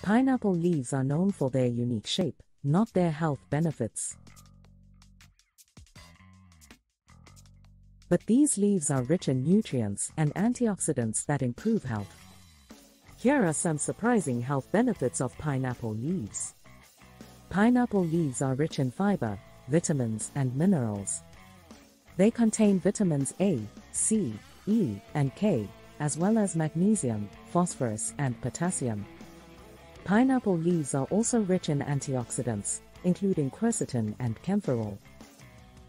Pineapple leaves are known for their unique shape, not their health benefits. But these leaves are rich in nutrients and antioxidants that improve health. Here are some surprising health benefits of pineapple leaves. Pineapple leaves are rich in fiber, vitamins, and minerals. They contain vitamins A, C, E, and K, as well as magnesium, phosphorus, and potassium. Pineapple leaves are also rich in antioxidants, including quercetin and kaempferol.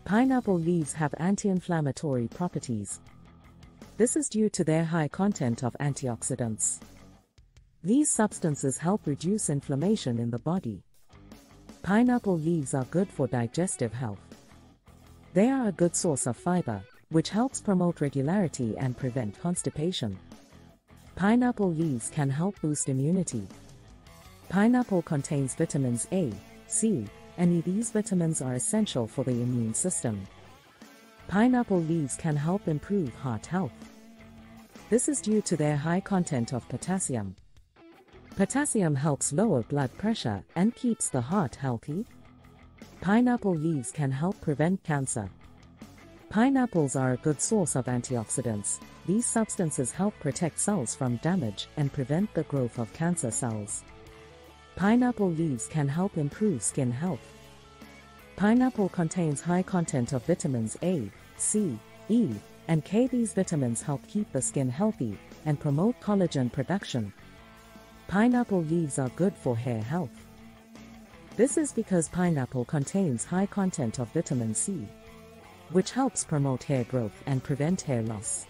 Pineapple leaves have anti-inflammatory properties. This is due to their high content of antioxidants. These substances help reduce inflammation in the body. Pineapple leaves are good for digestive health. They are a good source of fiber, which helps promote regularity and prevent constipation. Pineapple leaves can help boost immunity. Pineapple contains vitamins A, C, and E. These vitamins are essential for the immune system. Pineapple leaves can help improve heart health. This is due to their high content of potassium. Potassium helps lower blood pressure and keeps the heart healthy. Pineapple leaves can help prevent cancer. Pineapples are a good source of antioxidants. These substances help protect cells from damage and prevent the growth of cancer cells. Pineapple leaves can help improve skin health. Pineapple contains high content of vitamins A, C, E, and K. These vitamins help keep the skin healthy and promote collagen production. Pineapple leaves are good for hair health. This is because pineapple contains high content of vitamin C, which helps promote hair growth and prevent hair loss.